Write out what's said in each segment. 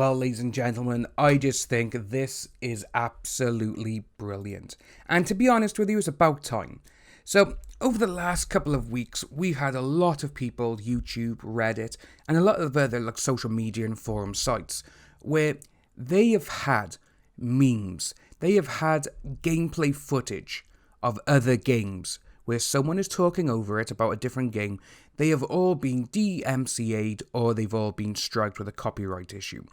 Well, ladies and gentlemen, I just think this is absolutely brilliant. And to be honest with you, it's about time. So, over the last couple of weeks, we had a lot of people, YouTube, Reddit, and a lot of other social media and forum sites, where they have had memes, they have had gameplay footage of other games where someone is talking over it about a different game. They have all been DMCA'd or they've all been striked with a copyright issue.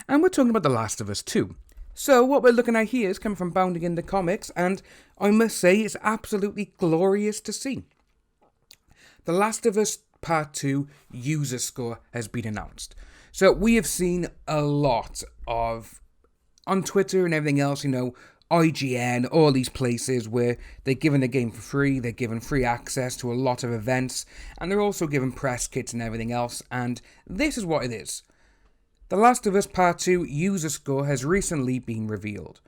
And we're talking about The Last of Us 2. So what we're looking at here is coming from Bounding into Comics, and I must say it's absolutely glorious to see. The Last of Us Part 2 user score has been announced. So we have seen a lot of, on Twitter and everything else, IGN, all these places where they're giving the game for free, they're giving free access to a lot of events, and they're also giving press kits and everything else, and this is what it is. The Last of Us Part 2 user score has recently been revealed.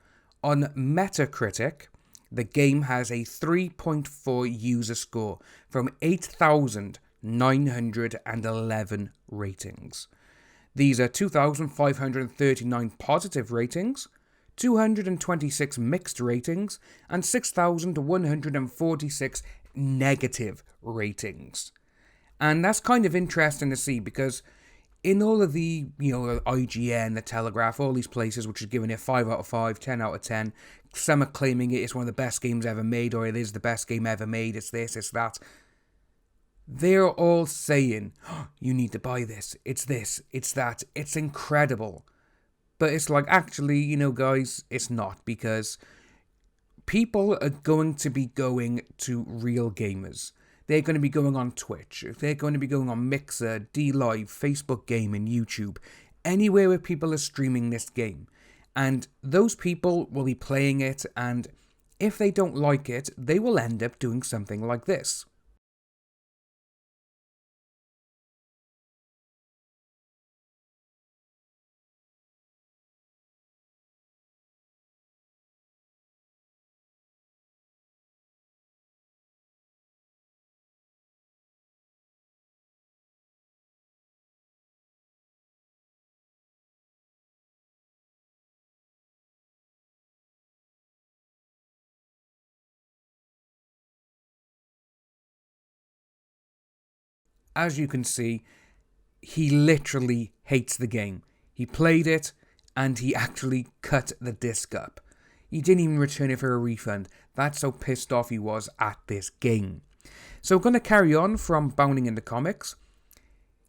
On Metacritic, the game has a 3.4 user score from 8,911 ratings. These are 2,539 positive ratings, 226 mixed ratings, and 6,146 negative ratings. And that's kind of interesting to see because in all of the, IGN, The Telegraph, all these places which are giving it 5 out of 5, 10 out of 10, some are claiming it's one of the best games ever made, or it is the best game ever made, it's this, it's that. They're all saying, oh, you need to buy this, it's that, it's incredible. But it's like, actually, guys, it's not, because people are going to be going to real gamers. They're going to be going on Twitch. They're going to be going on Mixer, D-Live, Facebook Gaming, YouTube, anywhere where people are streaming this game. And those people will be playing it, and if they don't like it, they will end up doing something like this. As you can see, he literally hates the game. He played it, and he actually cut the disc up. He didn't even return it for a refund. That's how pissed off he was at this game. So we're going to carry on from Bounding into Comics.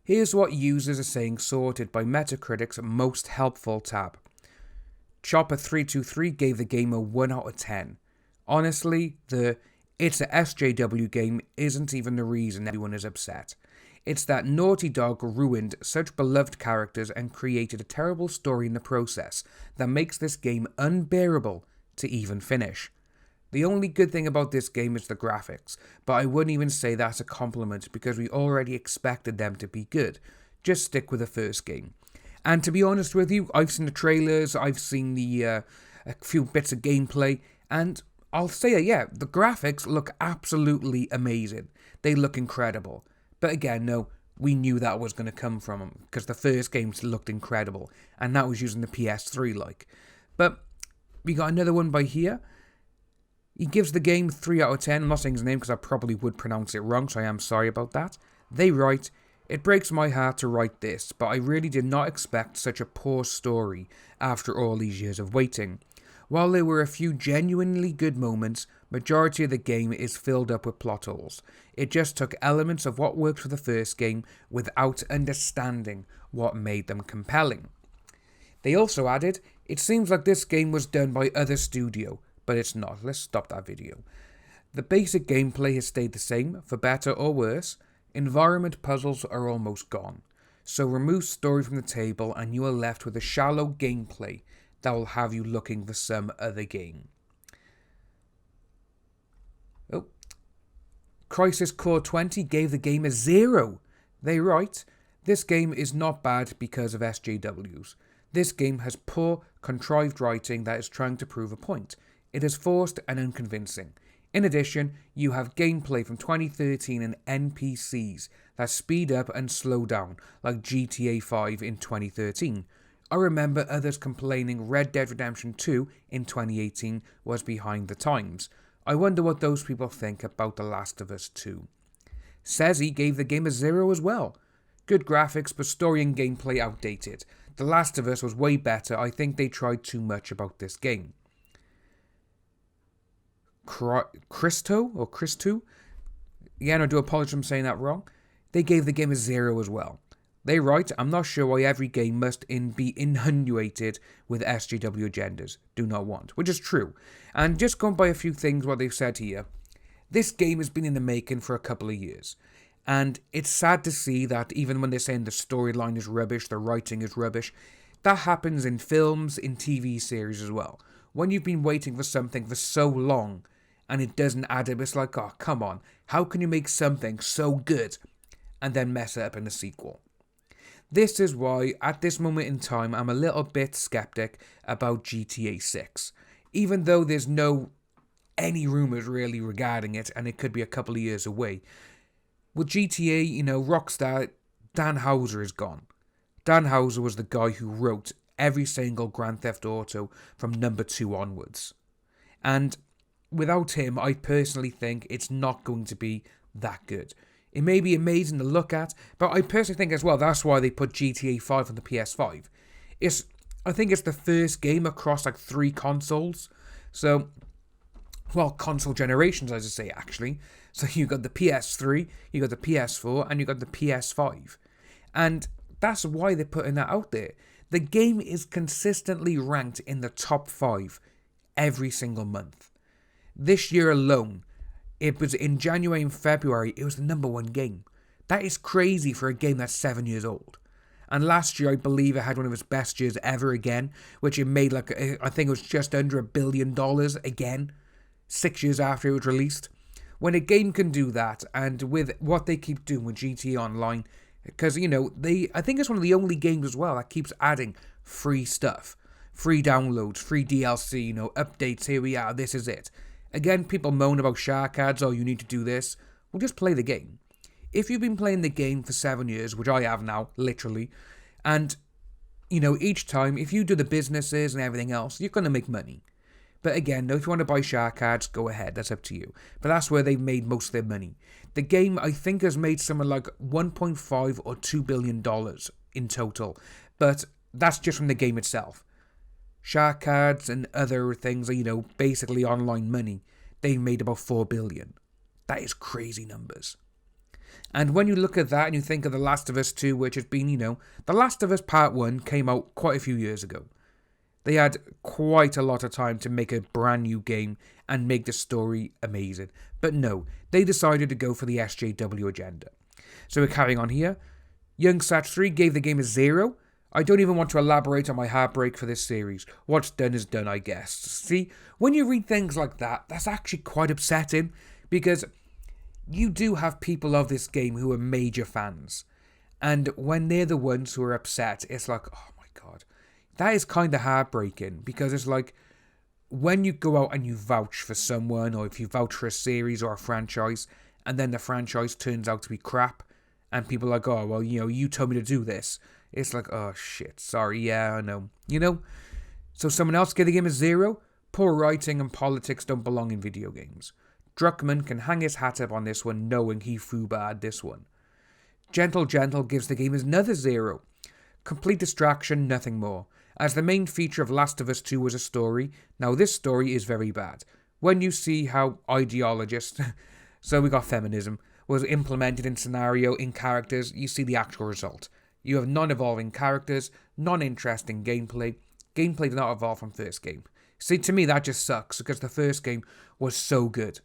Here's what users are saying sorted by Metacritic's Most Helpful tab. Chopper323 gave the game a 1 out of 10. Honestly, it's a SJW game isn't even the reason everyone is upset. It's that Naughty Dog ruined such beloved characters and created a terrible story in the process that makes this game unbearable to even finish. The only good thing about this game is the graphics, but I wouldn't even say that's a compliment because we already expected them to be good. Just stick with the first game. And to be honest with you, I've seen the trailers, I've seen a few bits of gameplay, and I'll say it, yeah, the graphics look absolutely amazing. They look incredible. But again, no, we knew that was going to come from them because the first game looked incredible, and that was using the PS3 . But we got another one by here. He gives the game 3 out of 10. I'm not saying his name because I probably would pronounce it wrong, so I am sorry about that. They write, "It breaks my heart to write this, but I really did not expect such a poor story after all these years of waiting. While there were a few genuinely good moments, majority of the game is filled up with plot holes. It just took elements of what worked for the first game without understanding what made them compelling." They also added, "It seems like this game was done by other studio, but it's not." Let's stop that video. "The basic gameplay has stayed the same, for better or worse. Environment puzzles are almost gone. So remove story from the table and you are left with a shallow gameplay that will have you looking for some other game." Oh. Crisis Core 20 gave the game a 0. They write, "This game is not bad because of SJWs. This game has poor, contrived writing that is trying to prove a point. It is forced and unconvincing. In addition, you have gameplay from 2013 and NPCs that speed up and slow down, like GTA 5 in 2013. I remember others complaining Red Dead Redemption 2 in 2018 was behind the times. I wonder what those people think about The Last of Us 2. Sezzy gave the game a 0 as well. Good graphics, but story and gameplay outdated. The Last of Us was way better. I think they tried too much about this game. Christo? Again, I do apologize if I'm saying that wrong. They gave the game a 0 as well. They write, I'm not sure why every game must be inundated with SJW agendas. Do not want. Which is true. And just going by a few things what they've said here, this game has been in the making for a couple of years. And it's sad to see that even when they're saying the storyline is rubbish, the writing is rubbish, that happens in films, in TV series as well. When you've been waiting for something for so long and it doesn't add up, it's like, oh, come on. How can you make something so good and then mess it up in a sequel? This is why, at this moment in time, I'm a little bit skeptic about GTA 6. Even though there's any rumours really regarding it, and it could be a couple of years away. With GTA, Rockstar, Dan Houser is gone. Dan Houser was the guy who wrote every single Grand Theft Auto from number 2 onwards. And without him, I personally think it's not going to be that good. It may be amazing to look at, but I personally think as well that's why they put GTA 5 on the PS5. I think it's the first game across 3 consoles. So, console generations, as I say, actually. So you got the PS3, you got the PS4, and you got the PS5. And that's why they're putting that out there. The game is consistently ranked in the top 5 every single month. This year alone, it was in January and February, it was the number 1 game. That is crazy for a game that's 7 years old. And last year, I believe it had one of its best years ever again, which it made I think it was just under $1 billion again, 6 years after it was released. When a game can do that, and with what they keep doing with GTA Online, because, I think it's one of the only games as well that keeps adding free stuff. Free downloads, free DLC, updates, here we are, this is it. Again, people moan about shark ads, you need to do this. Well, just play the game. If you've been playing the game for 7 years, which I have now, literally, and, each time, if you do the businesses and everything else, you're going to make money. But again, if you want to buy shark ads, go ahead, that's up to you. But that's where they've made most of their money. The game, I think, has made something like $1.5 or $2 billion in total. But that's just from the game itself. Shark ads and other things are, basically online money. They made about $4 billion. That is crazy numbers. And when you look at that and you think of The Last of Us 2, which has been, The Last of Us Part 1 came out quite a few years ago. They had quite a lot of time to make a brand new game and make the story amazing. But no, they decided to go for the SJW agenda. So we're carrying on here. Young Satch 3 gave the game a 0. I don't even want to elaborate on my heartbreak for this series. What's done is done, I guess. See, when you read things like that, that's actually quite upsetting, because you do have people of this game who are major fans. And when they're the ones who are upset, it's like, oh my god. That is kind of heartbreaking, because it's like, when you go out and you vouch for someone, or if you vouch for a series or a franchise, and then the franchise turns out to be crap, and people are like, oh, well, you told me to do this. It's like, oh shit, sorry, yeah, I know. So someone else gave the game a 0? Poor writing and politics don't belong in video games. Druckmann can hang his hat up on this one, knowing he foobarred this one. Gentle gives the game another 0. Complete distraction, nothing more. As the main feature of Last of Us 2 was a story, now this story is very bad. When you see how ideologist, so we got feminism, was implemented in scenario, in characters, you see the actual result. You have non-evolving characters, non-interesting gameplay. Gameplay did not evolve from first game. See, to me that just sucks, because the first game was so good.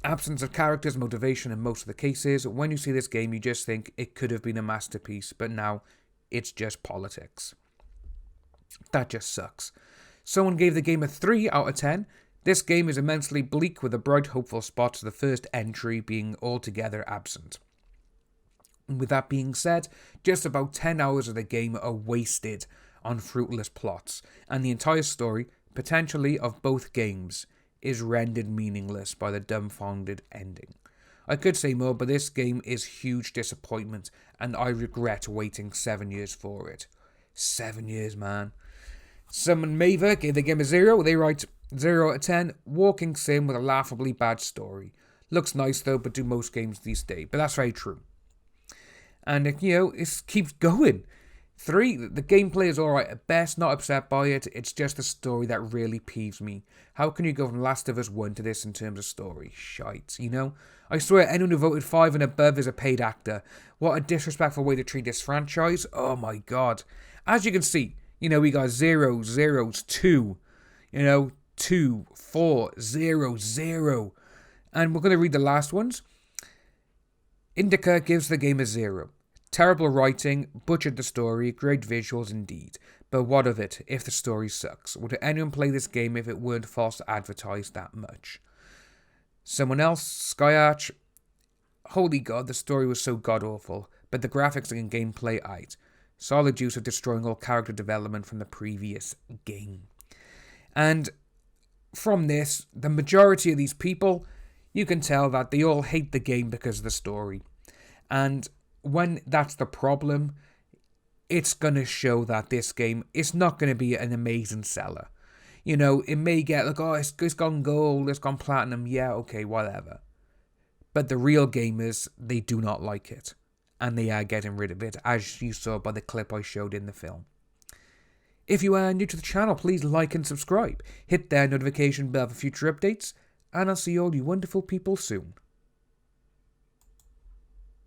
Absence of characters, motivation in most of the cases. When you see this game, you just think it could have been a masterpiece, but now it's just politics. That just sucks. Someone gave the game a 3 out of 10. This game is immensely bleak, with the bright hopeful spots of the first entry being altogether absent. And with that being said, just about 10 hours of the game are wasted on fruitless plots, and the entire story, potentially of both games, is rendered meaningless by the dumbfounded ending. I could say more, but this game is huge disappointment, and I regret waiting 7 years for it. 7 years, man. Someone Maver gave the game a 0. They write 0 out of 10. Walking sim with a laughably bad story. Looks nice though, but do most games these days. But that's very true. And it keeps going. 3, the gameplay is alright at best, not upset by it. It's just the story that really peeves me. How can you go from Last of Us 1 to this in terms of story? Shite, I swear anyone who voted 5 and above is a paid actor. What a disrespectful way to treat this franchise. Oh my god. As you can see, we got 0, 0s, 2, 2, 4, 0, 0. And we're going to read the last ones. Indica gives the game a 0. Terrible writing, butchered the story, great visuals indeed. But what of it if the story sucks? Would anyone play this game if it weren't false advertised that much? Someone else, Skyarch. Holy god, the story was so god-awful, but the graphics and gameplay aight. Solid use of destroying all character development from the previous game. And from this, the majority of these people, you can tell that they all hate the game because of the story. And when that's the problem, it's going to show that this game is not going to be an amazing seller. It may get it's gone gold, it's gone platinum, yeah, okay, whatever. But the real gamers, they do not like it. And they are getting rid of it, as you saw by the clip I showed in the film. If you are new to the channel, please like and subscribe. Hit that notification bell for future updates, and I'll see all you wonderful people soon.